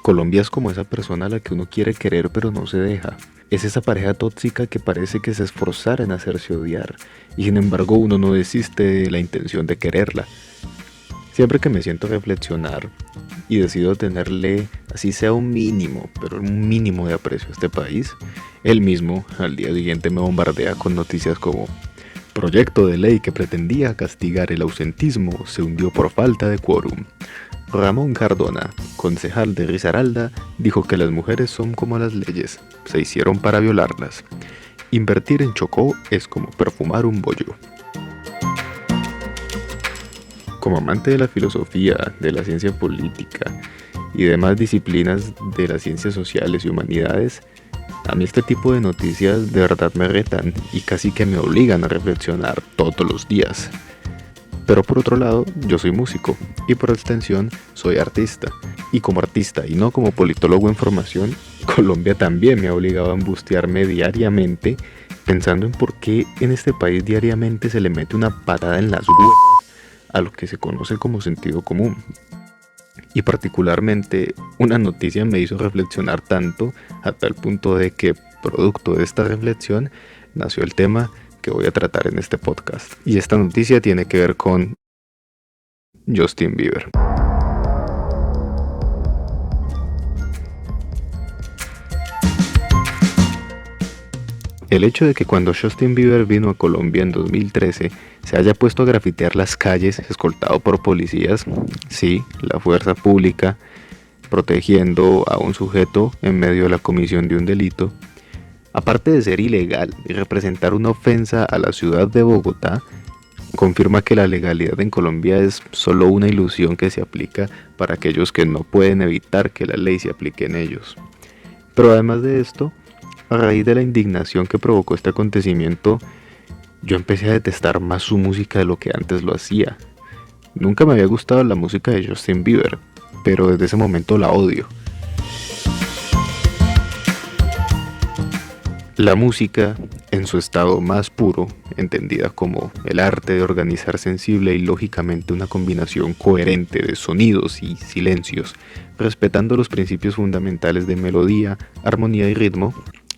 Colombia es como esa persona a la que uno quiere querer pero no se deja. Es esa pareja tóxica que parece que se esforzara en hacerse odiar y sin embargo uno no desiste de la intención de quererla. Siempre que me siento a reflexionar y decido tenerle, así sea un mínimo, pero un mínimo de aprecio a este país, él mismo al día siguiente me bombardea con noticias como: proyecto de ley que pretendía castigar el ausentismo se hundió por falta de quórum. Ramón Cardona, concejal de Risaralda, dijo que las mujeres son como las leyes, se hicieron para violarlas. Invertir en Chocó es como perfumar un bollo. Como amante de la filosofía, de la ciencia política y demás disciplinas de las ciencias sociales y humanidades, a mí este tipo de noticias de verdad me retan y casi que me obligan a reflexionar todos los días. Pero por otro lado, yo soy músico y por extensión soy artista. Y como artista y no como politólogo en formación, Colombia también me ha obligado a angustiarme diariamente pensando en por qué en este país diariamente se le mete una patada en las huevas a lo que se conoce como sentido común. Y particularmente una noticia me hizo reflexionar tanto a tal punto de que, producto de esta reflexión, nació el tema que voy a tratar en este podcast. Y esta noticia tiene que ver con Justin Bieber. El hecho de que cuando Justin Bieber vino a Colombia en 2013 se haya puesto a grafitear las calles escoltado por policías, sí, la fuerza pública protegiendo a un sujeto en medio de la comisión de un delito, aparte de ser ilegal y representar una ofensa a la ciudad de Bogotá, confirma que la legalidad en Colombia es solo una ilusión que se aplica para aquellos que no pueden evitar que la ley se aplique en ellos. Pero además de esto, a raíz de la indignación que provocó este acontecimiento, yo empecé a detestar más su música de lo que antes lo hacía. Nunca me había gustado la música de Justin Bieber, pero desde ese momento la odio. La música, en su estado más puro, entendida como el arte de organizar sensible y lógicamente una combinación coherente de sonidos y silencios, respetando los principios fundamentales de melodía, armonía y ritmo,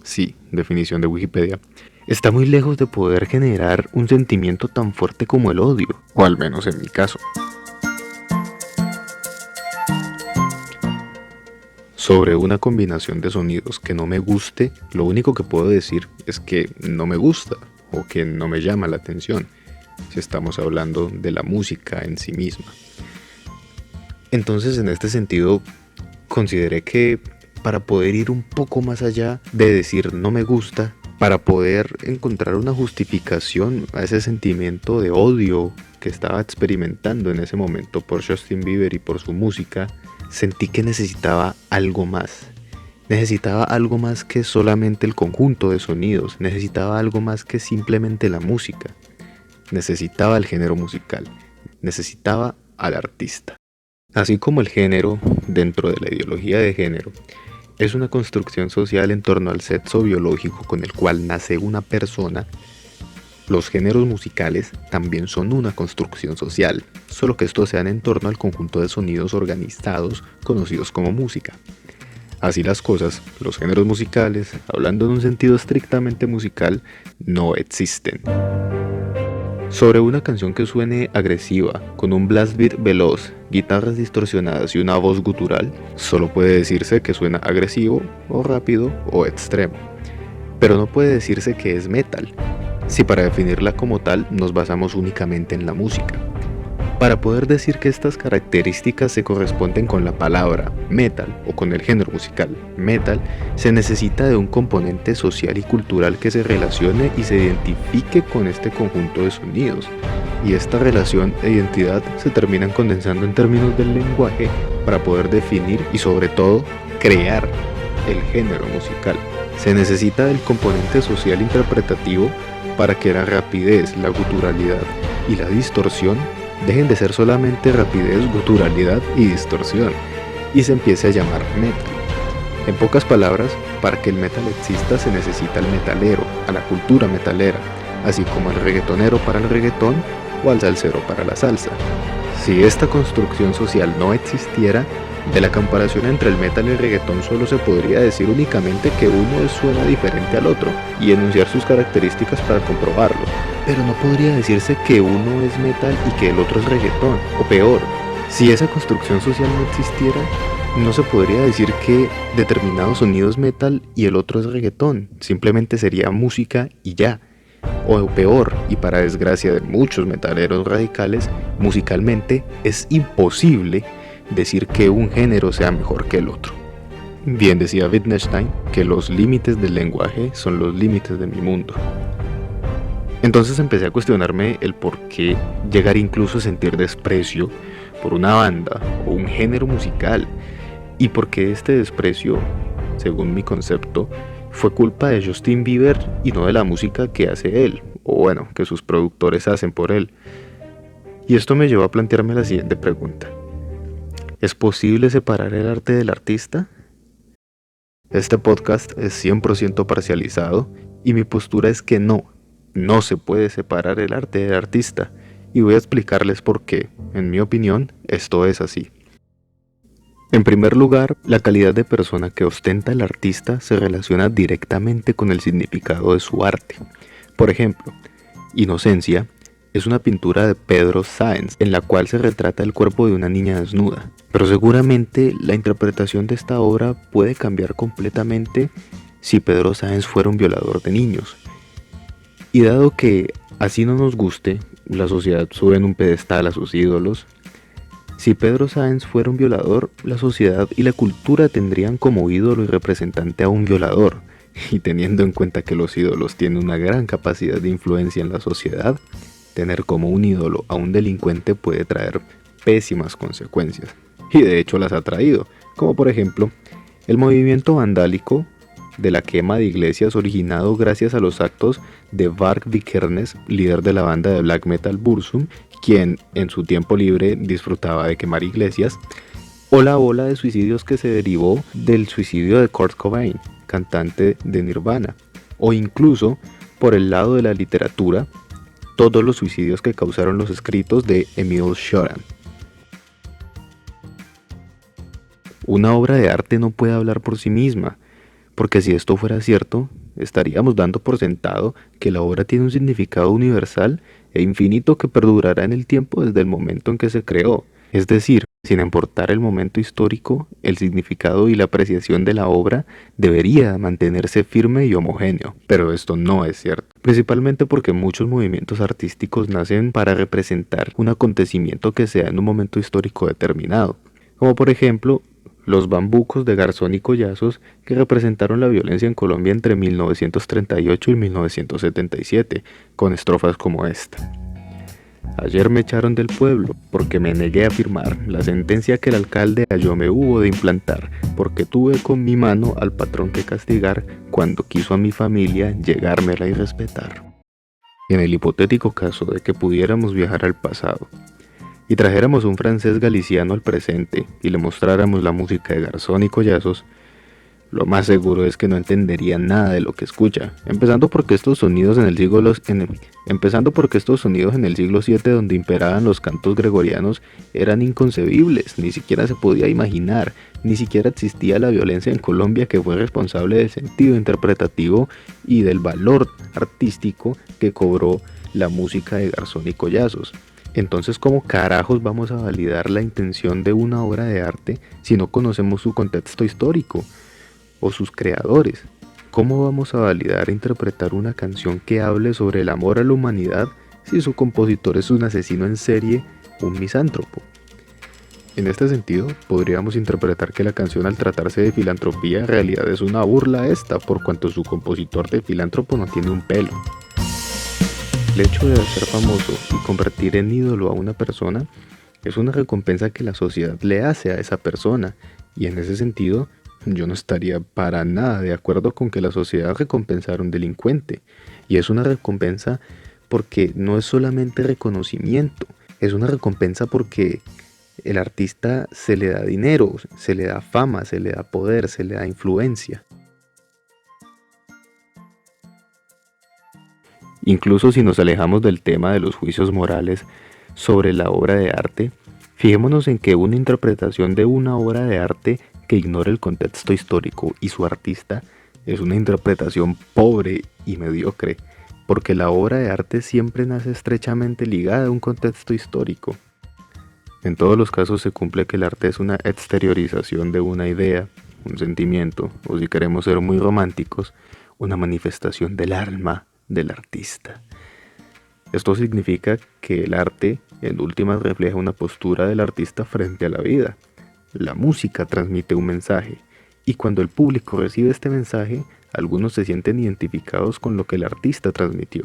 sí, definición de Wikipedia, está muy lejos de poder generar un sentimiento tan fuerte como el odio, o al menos en mi caso. Sobre una combinación de sonidos que no me guste, lo único que puedo decir es que no me gusta o que no me llama la atención, si estamos hablando de la música en sí misma. Entonces, en este sentido, consideré que para poder ir un poco más allá de decir no me gusta, para poder encontrar una justificación a ese sentimiento de odio que estaba experimentando en ese momento por Justin Bieber y por su música, sentí que necesitaba algo más. Necesitaba algo más que solamente el conjunto de sonidos. Necesitaba algo más que simplemente la música. Necesitaba el género musical. Necesitaba al artista. Así como el género, dentro de la ideología de género, es una construcción social en torno al sexo biológico con el cual nace una persona, los géneros musicales también son una construcción social, solo que estos se dan en torno al conjunto de sonidos organizados conocidos como música. Así las cosas, los géneros musicales, hablando en un sentido estrictamente musical, no existen. Sobre una canción que suene agresiva, con un blast beat veloz, guitarras distorsionadas y una voz gutural, solo puede decirse que suena agresivo, o rápido, o extremo. Pero no puede decirse que es metal, si para definirla como tal nos basamos únicamente en la música. Para poder decir que estas características se corresponden con la palabra metal o con el género musical metal, se necesita de un componente social y cultural que se relacione y se identifique con este conjunto de sonidos. Y esta relación e identidad se terminan condensando en términos del lenguaje para poder definir y sobre todo crear el género musical. Se necesita del componente social interpretativo para que la rapidez, la guturalidad y la distorsión dejen de ser solamente rapidez, guturalidad y distorsión y se empiece a llamar metal. En pocas palabras, para que el metal exista se necesita al metalero, a la cultura metalera, así como al reggaetonero para el reggaetón o al salsero para la salsa. Si esta construcción social no existiera, De la comparación entre el metal y el reggaetón solo se podría decir únicamente que uno suena diferente al otro y enunciar sus características para comprobarlo. Pero no podría decirse que uno es metal y que el otro es reggaetón, o peor, si esa construcción social no existiera, no se podría decir que determinado sonido es metal y el otro es reggaetón, simplemente sería música y ya. O peor, y para desgracia de muchos metaleros radicales, musicalmente es imposible decir que un género sea mejor que el otro. Bien decía Wittgenstein que los límites del lenguaje son los límites de mi mundo. Entonces empecé a cuestionarme el por qué llegar incluso a sentir desprecio por una banda o un género musical, y por qué este desprecio, según mi concepto, fue culpa de Justin Bieber y no de la música que hace él, o bueno, que sus productores hacen por él. Y esto me llevó a plantearme la siguiente pregunta: ¿es posible separar el arte del artista? Este podcast es 100% parcializado y mi postura es que no se puede separar el arte del artista, y voy a explicarles por qué, en mi opinión, esto es así. En primer lugar, la calidad de persona que ostenta el artista se relaciona directamente con el significado de su arte. Por ejemplo, Inocencia es una pintura de Pedro Sáenz en la cual se retrata el cuerpo de una niña desnuda, pero seguramente la interpretación de esta obra puede cambiar completamente si Pedro Sáenz fuera un violador de niños. Y dado que así no nos guste, la sociedad sube en un pedestal a sus ídolos. Si Pedro Sáenz fuera un violador, la sociedad y la cultura tendrían como ídolo y representante a un violador. Y teniendo en cuenta que los ídolos tienen una gran capacidad de influencia en la sociedad, tener como un ídolo a un delincuente puede traer pésimas consecuencias. Y de hecho las ha traído, como por ejemplo, el movimiento vandálico de la quema de iglesias originado gracias a los actos de Varg Vikernes, líder de la banda de black metal Burzum, quien en su tiempo libre disfrutaba de quemar iglesias, o la ola de suicidios que se derivó del suicidio de Kurt Cobain, cantante de Nirvana, o incluso, por el lado de la literatura, todos los suicidios que causaron los escritos de Emil Cioran. Una obra de arte no puede hablar por sí misma, porque si esto fuera cierto, estaríamos dando por sentado que la obra tiene un significado universal e infinito que perdurará en el tiempo desde el momento en que se creó. Es decir, sin importar el momento histórico, el significado y la apreciación de la obra debería mantenerse firme y homogéneo. Pero esto no es cierto, principalmente porque muchos movimientos artísticos nacen para representar un acontecimiento que sea en un momento histórico determinado, como por ejemplo los bambucos de Garzón y Collazos, que representaron la violencia en Colombia entre 1938 y 1977, con estrofas como esta. Ayer me echaron del pueblo porque me negué a firmar la sentencia que el alcalde halló me hubo de implantar, porque tuve con mi mano al patrón que castigar cuando quiso a mi familia llegármela y respetar. En el hipotético caso de que pudiéramos viajar al pasado y trajéramos un francés galiciano al presente y le mostráramos la música de Garzón y Collazos, lo más seguro es que no entendería nada de lo que escucha, empezando porque estos sonidos en el siglo VII, donde imperaban los cantos gregorianos, eran inconcebibles, ni siquiera se podía imaginar, ni siquiera existía la violencia en Colombia, que fue responsable del sentido interpretativo y del valor artístico que cobró la música de Garzón y Collazos. Entonces, ¿cómo carajos vamos a validar la intención de una obra de arte si no conocemos su contexto histórico o sus creadores? ¿Cómo vamos a validar e interpretar una canción que hable sobre el amor a la humanidad si su compositor es un asesino en serie, un misántropo? En este sentido, podríamos interpretar que la canción, al tratarse de filantropía, en realidad es una burla por cuanto su compositor de filántropo no tiene un pelo. El hecho de ser famoso y convertir en ídolo a una persona es una recompensa que la sociedad le hace a esa persona, y en ese sentido yo no estaría para nada de acuerdo con que la sociedad recompensara a un delincuente. Y es una recompensa porque no es solamente reconocimiento, es una recompensa porque el artista se le da dinero, se le da fama, se le da poder, se le da influencia. Incluso si nos alejamos del tema de los juicios morales sobre la obra de arte, Fijémonos en que una interpretación de una obra de arte que ignore el contexto histórico y su artista es una interpretación pobre y mediocre, porque la obra de arte siempre nace estrechamente ligada a un contexto histórico. En todos los casos se cumple que el arte es una exteriorización de una idea, un sentimiento, o si queremos ser muy románticos, una manifestación del alma del artista. Esto significa que el arte, en últimas, refleja una postura del artista frente a la vida. La música transmite un mensaje, y cuando el público recibe este mensaje, algunos se sienten identificados con lo que el artista transmitió.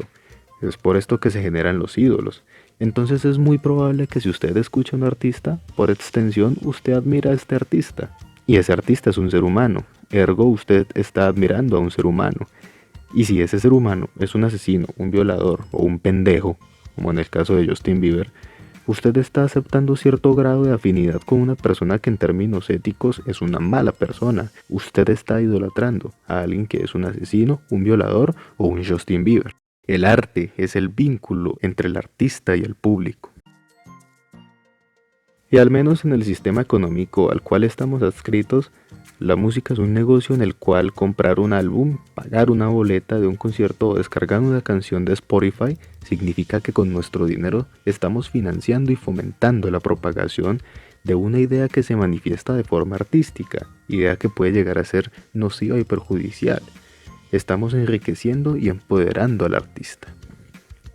Es por esto que se generan los ídolos. Entonces es muy probable que si usted escucha a un artista, por extensión usted admira a este artista. Y ese artista es un ser humano, ergo usted está admirando a un ser humano. Y si ese ser humano es un asesino, un violador o un pendejo, como en el caso de Justin Bieber, usted está aceptando cierto grado de afinidad con una persona que en términos éticos es una mala persona. Usted está idolatrando a alguien que es un asesino, un violador o un Justin Bieber. El arte es el vínculo entre el artista y el público. Y al menos en el sistema económico al cual estamos adscritos, la música es un negocio en el cual comprar un álbum, pagar una boleta de un concierto o descargar una canción de Spotify significa que con nuestro dinero estamos financiando y fomentando la propagación de una idea que se manifiesta de forma artística, idea que puede llegar a ser nociva y perjudicial. Estamos enriqueciendo y empoderando al artista.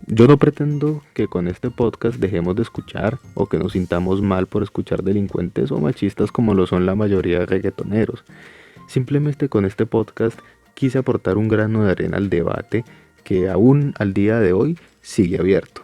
Yo no pretendo que con este podcast dejemos de escuchar o que nos sintamos mal por escuchar delincuentes o machistas como lo son la mayoría de reggaetoneros. Simplemente con este podcast quise aportar un grano de arena al debate que aún al día de hoy sigue abierto.